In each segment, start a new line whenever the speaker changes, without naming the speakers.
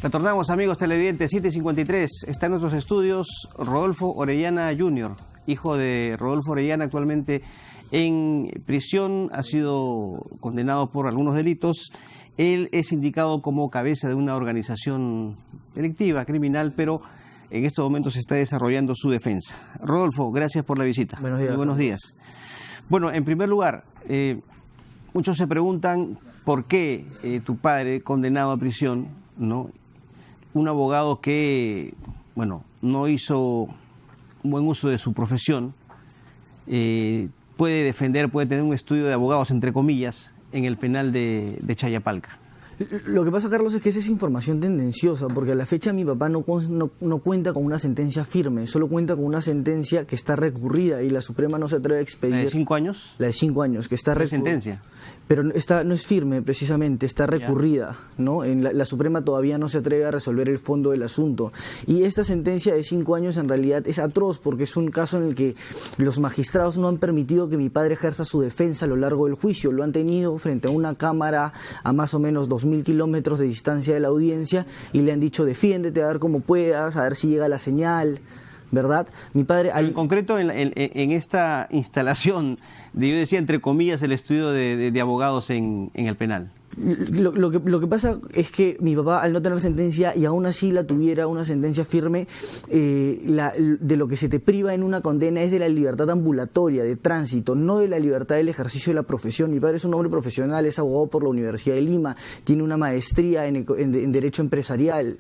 Retornamos, amigos televidentes, 7:53. Está en nuestros estudios Rodolfo Orellana Jr., hijo de Rodolfo Orellana, actualmente en prisión, ha sido condenado por algunos delitos. Él es indicado como cabeza de una organización delictiva, criminal, pero en estos momentos se está desarrollando su defensa. Rodolfo, gracias por la visita.
Buenos días.
Muy buenos días. Bueno, en primer lugar, muchos se preguntan por qué tu padre, condenado a prisión, ¿no? Un abogado que, bueno, no hizo un buen uso de su profesión, puede defender, puede tener un estudio de abogados, entre comillas, en el penal de Chayapalca.
Lo que pasa, Carlos, es que esa es información tendenciosa, porque a la fecha mi papá no cuenta con una sentencia firme, solo cuenta con una sentencia que está recurrida y la Suprema no se atreve a expedir.
¿La de 5 años?
La de 5 años, que está
recurrida. ¿Sentencia?
Pero no es firme, precisamente, está recurrida, ¿no? La Suprema todavía no se atreve a resolver el fondo del asunto. Y esta sentencia de 5 años en realidad es atroz, porque es un caso en el que los magistrados no han permitido que mi padre ejerza su defensa a lo largo del juicio. Lo han tenido frente a una cámara a más o menos 2000 kilómetros de distancia de la audiencia y le han dicho: defiéndete, a ver cómo puedas, a ver si llega la señal, ¿verdad? Mi padre...
En concreto, en esta instalación, yo decía entre comillas, el estudio de abogados en el penal.
Lo que pasa es que mi papá, al no tener sentencia y aún así la tuviera una sentencia firme, de lo que se te priva en una condena es de la libertad ambulatoria, de tránsito, no de la libertad del ejercicio de la profesión. Mi padre es un hombre profesional, es abogado por la Universidad de Lima, tiene una maestría en Derecho Empresarial,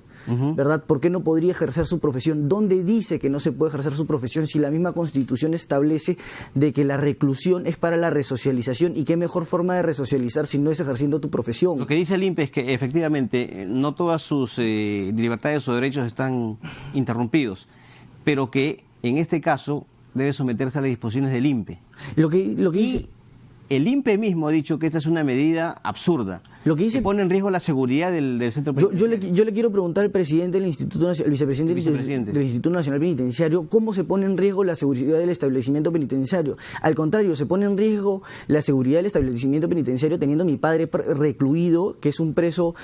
¿verdad? ¿Por qué no podría ejercer su profesión? ¿Dónde dice que no se puede ejercer su profesión si la misma Constitución establece de que la reclusión es para la resocialización? ¿Y qué mejor forma de resocializar si no es ejerciendo tu profesión?
Lo que dice el INPE es que efectivamente no todas sus libertades o derechos están interrumpidos, pero que en este caso debe someterse a las disposiciones del INPE.
Lo que dice...
El INPE mismo ha dicho que esta es una medida absurda.
Lo que dice,
que pone en riesgo la seguridad del centro penitenciario.
Yo le quiero preguntar al presidente del Instituto, el vicepresidente del Instituto Nacional Penitenciario, ¿cómo se pone en riesgo la seguridad del establecimiento penitenciario? Al contrario, se pone en riesgo la seguridad del establecimiento penitenciario teniendo a mi padre recluido, que es un preso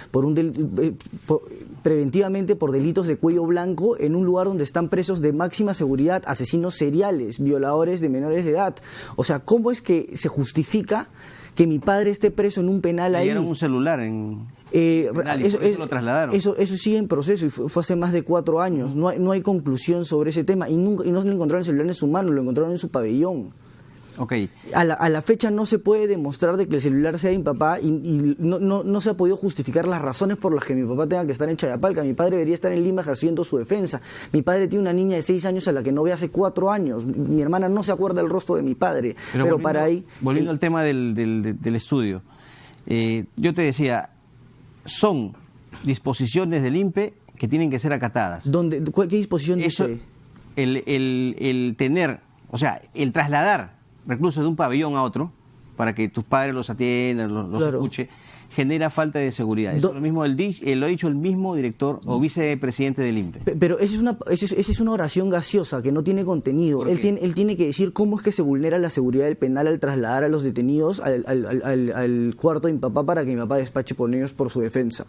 preventivamente por delitos de cuello blanco, en un lugar donde están presos de máxima seguridad, asesinos seriales, violadores de menores de edad. O sea, ¿cómo es que se justifica que mi padre esté preso en un penal ahí?
Le dieron un celular eso lo trasladaron.
Eso sigue en proceso y fue hace más de 4 años. No hay conclusión sobre ese tema y no le encontraron el celular en su mano, lo encontraron en su pabellón.
Okay.
A la fecha no se puede demostrar de que el celular sea de mi papá y no se ha podido justificar las razones por las que mi papá tenga que estar en Chayapalca. Mi padre debería estar en Lima ejerciendo su defensa. Mi padre tiene una niña de 6 años a la que no ve hace 4 años. Mi hermana no se acuerda del rostro de mi padre. Pero para ahí...
Volviendo al tema del estudio, yo te decía, son disposiciones del INPE que tienen que ser acatadas.
¿Qué disposición dice?
El tener, o sea, el trasladar reclusos de un pabellón a otro, para que tus padres los atiendan, los
claro,
escuche, genera falta de seguridad. Eso lo mismo lo ha dicho el mismo director o vicepresidente del INPE.
Pero esa es una oración gaseosa que no tiene contenido. Él tiene que decir cómo es que se vulnera la seguridad del penal al trasladar a los detenidos al cuarto de mi papá para que mi papá despache por ellos por su defensa.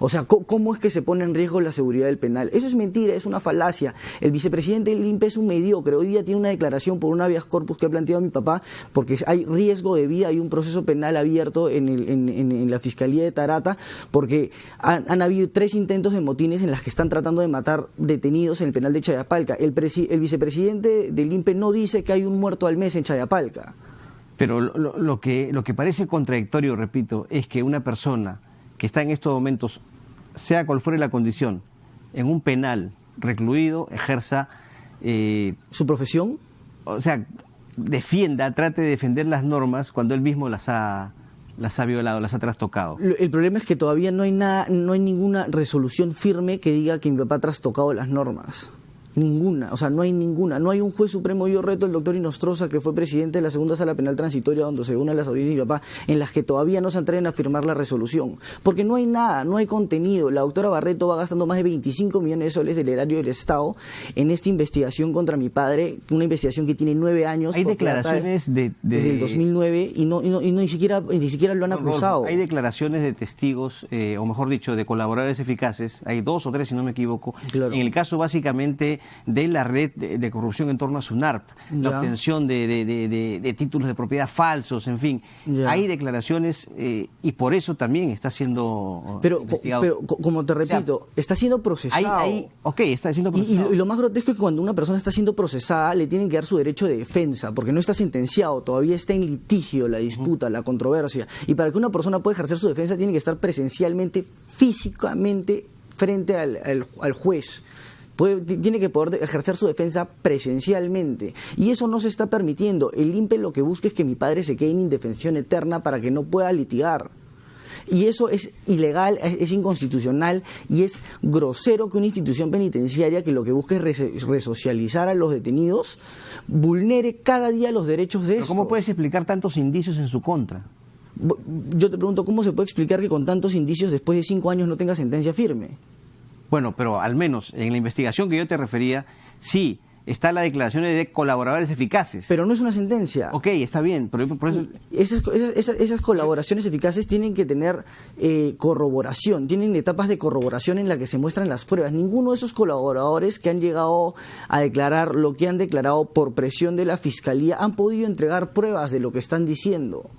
O sea, ¿cómo es que se pone en riesgo la seguridad del penal? Eso es mentira, es una falacia. El vicepresidente del INPE es un mediocre. Hoy día tiene una declaración por un habeas corpus que ha planteado mi papá porque hay riesgo de vida, hay un proceso penal abierto en la Fiscalía de Tarata porque han habido 3 intentos de motines en las que están tratando de matar detenidos en el penal de Chayapalca. El vicepresidente del INPE no dice que hay un muerto al mes en Chayapalca.
Pero lo que parece contradictorio, repito, es que una persona que está en estos momentos, sea cual fuere la condición, en un penal recluido, ejerza...
¿su profesión?
O sea, trate de defender las normas cuando él mismo las ha violado, las ha trastocado.
El problema es que todavía no hay ninguna resolución firme que diga que mi papá ha trastocado las normas. Ninguna, o sea, no hay ninguna. No hay un juez supremo, yo reto al doctor Inostroza, que fue presidente de la segunda sala penal transitoria, donde se unen las audiencias de mi papá, en las que todavía no se atreven a firmar la resolución. Porque no hay nada, no hay contenido. La doctora Barreto va gastando más de 25 millones de soles del erario del Estado en esta investigación contra mi padre, una investigación que tiene 9 años.
Hay declaraciones
desde el 2009 y ni siquiera lo han acusado.
Hay declaraciones de testigos, o mejor dicho, de colaboradores eficaces, hay 2 o 3 si no me equivoco, claro. En el caso básicamente de la red de corrupción en torno a SUNARP, la obtención de títulos de propiedad falsos, en fin. Hay declaraciones y por eso también está siendo investigado.
Pero como te repito, está siendo procesado.
Está siendo procesado.
Y lo más grotesco es que cuando una persona está siendo procesada le tienen que dar su derecho de defensa, porque no está sentenciado, todavía está en litigio la disputa, la controversia. Y para que una persona pueda ejercer su defensa tiene que estar presencialmente, físicamente frente al juez. Tiene que poder ejercer su defensa presencialmente, y eso no se está permitiendo. El INPE lo que busca es que mi padre se quede en indefensión eterna para que no pueda litigar, y eso es ilegal, es inconstitucional, y es grosero que una institución penitenciaria que lo que busca es resocializar a los detenidos vulnere cada día los derechos de estos.
¿Cómo puedes explicar tantos indicios en su contra?
Yo te pregunto, ¿cómo se puede explicar que con tantos indicios después de 5 años no tenga sentencia firme?
Bueno, pero al menos en la investigación que yo te refería, sí, está la declaración de colaboradores eficaces.
Pero no es una sentencia.
Ok, está bien, pero por eso...
Esas colaboraciones eficaces tienen que tener corroboración, tienen etapas de corroboración en la que se muestran las pruebas. Ninguno de esos colaboradores que han llegado a declarar lo que han declarado por presión de la Fiscalía han podido entregar pruebas de lo que están diciendo.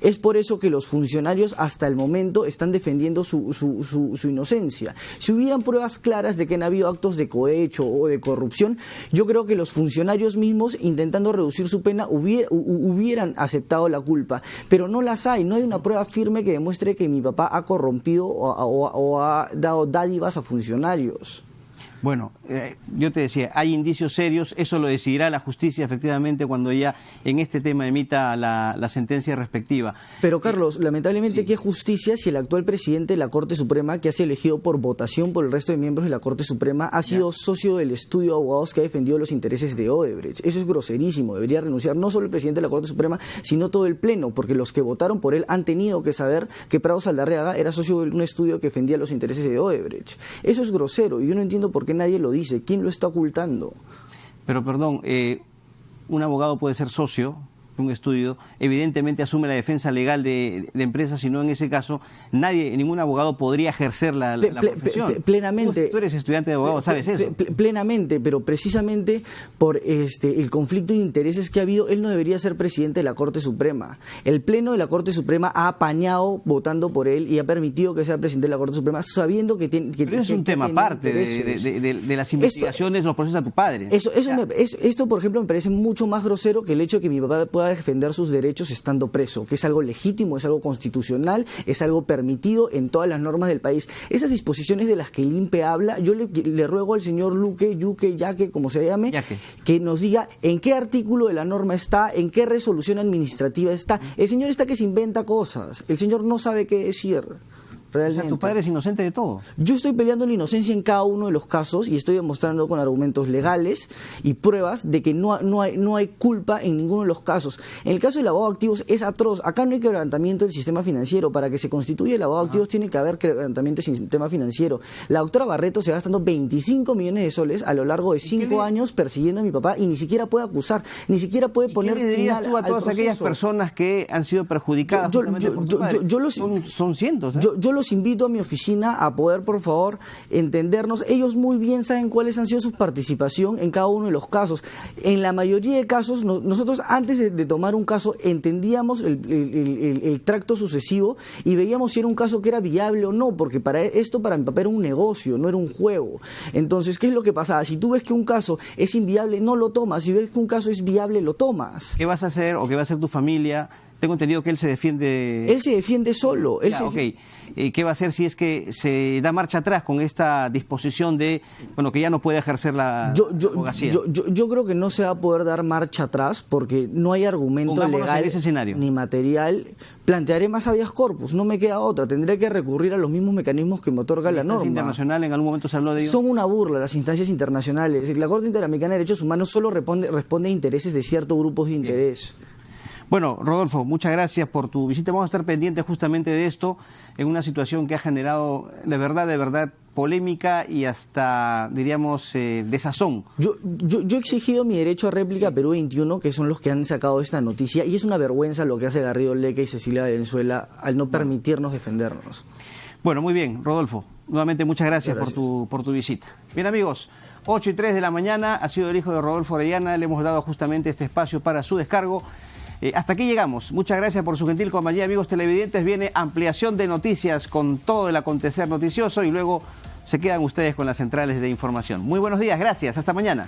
Es por eso que los funcionarios hasta el momento están defendiendo su inocencia. Si hubieran pruebas claras de que han habido actos de cohecho o de corrupción, yo creo que los funcionarios mismos, intentando reducir su pena, hubieran aceptado la culpa, pero no las hay. No hay una prueba firme que demuestre que mi papá ha corrompido o ha dado dádivas a funcionarios.
Bueno, yo te decía, hay indicios serios, eso lo decidirá la justicia efectivamente cuando ella en este tema emita la sentencia respectiva.
Pero Carlos, lamentablemente, ¿qué justicia si el actual presidente de la Corte Suprema, que ha sido elegido por votación por el resto de miembros de la Corte Suprema, ha sido socio del estudio de abogados que ha defendido los intereses de Odebrecht? Eso es groserísimo, debería renunciar no solo el presidente de la Corte Suprema, sino todo el Pleno, porque los que votaron por él han tenido que saber que Prado Saldarriaga era socio de un estudio que defendía los intereses de Odebrecht. Eso es grosero, y yo no entiendo por qué nadie lo dice. ¿Quién lo está ocultando?
Pero perdón, un abogado puede ser socio de un estudio, evidentemente asume la defensa legal de empresas, sino en ese caso ningún abogado podría ejercer la profesión.
Plenamente.
Tú eres estudiante de abogado, sabes eso.
Plenamente, pero precisamente por el conflicto de intereses que ha habido, él no debería ser presidente de la Corte Suprema. El Pleno de la Corte Suprema ha apañado votando por él y ha permitido que sea presidente de la Corte Suprema, sabiendo que tiene...
Pero es un tema aparte de las investigaciones, los procesos a tu padre.
Esto, por ejemplo, me parece mucho más grosero que el hecho de que mi papá pueda defender sus derechos estando preso, que es algo legítimo, es algo constitucional, es algo permitido en todas las normas del país. Esas disposiciones de las que el INPE habla, yo le ruego al señor Yaque, como se llame, que nos diga en qué artículo de la norma está, en qué resolución administrativa está. El señor está que se inventa cosas, el señor no sabe qué decir. Realmente.
O sea, tu padre es inocente de todo.
Yo estoy peleando la inocencia en cada uno de los casos y estoy demostrando con argumentos legales y pruebas de que no hay culpa en ninguno de los casos. En el caso del lavado de activos es atroz. Acá no hay quebrantamiento del sistema financiero. Para que se constituya el lavado de activos tiene que haber quebrantamiento del sistema financiero. La doctora Barreto se va gastando 25 millones de soles a lo largo de 5 años persiguiendo a mi papá y ni siquiera puede acusar, ni siquiera puede poner
final al proceso. ¿Qué le dirías tú a todas aquellas personas que han sido perjudicadas por tu padre? Son cientos, ¿eh?
Yo los invito a mi oficina a poder, por favor, entendernos. Ellos muy bien saben cuáles han sido su participación en cada uno de los casos. En la mayoría de casos, nosotros antes de tomar un caso entendíamos el tracto sucesivo y veíamos si era un caso que era viable o no, porque para mi papá era un negocio, no era un juego. Entonces, ¿qué es lo que pasaba? Si tú ves que un caso es inviable, no lo tomas. Si ves que un caso es viable, lo tomas.
¿Qué vas a hacer o qué va a hacer tu familia Tengo entendido que él se defiende...
Él se defiende solo.
¿Qué va a hacer si es que se da marcha atrás con esta disposición de, bueno, que ya no puede ejercer la abogacía?
Yo creo que no se va a poder dar marcha atrás porque no hay argumento legal ni material. Plantearé más habeas corpus, no me queda otra. Tendré que recurrir a los mismos mecanismos que me otorga la norma.
Internacional, en algún momento se habló de ello.
Son una burla las instancias internacionales. La Corte Interamericana de Derechos Humanos solo responde a intereses de ciertos grupos de interés.
Bueno, Rodolfo, muchas gracias por tu visita. Vamos a estar pendientes justamente de esto, en una situación que ha generado de verdad, polémica y hasta, diríamos, desazón.
Yo he exigido mi derecho a réplica a Perú 21, que son los que han sacado esta noticia, y es una vergüenza lo que hace Garrido Leca y Cecilia Valenzuela al no permitirnos defendernos.
Bueno, muy bien, Rodolfo. Nuevamente muchas gracias. Por tu visita. Bien, amigos, 8:03 de la mañana, ha sido el hijo de Rodolfo Orellana, le hemos dado justamente este espacio para su descargo. Hasta aquí llegamos. Muchas gracias por su gentil compañía, amigos televidentes. Viene ampliación de noticias con todo el acontecer noticioso y luego se quedan ustedes con las centrales de información. Muy buenos días, gracias. Hasta mañana.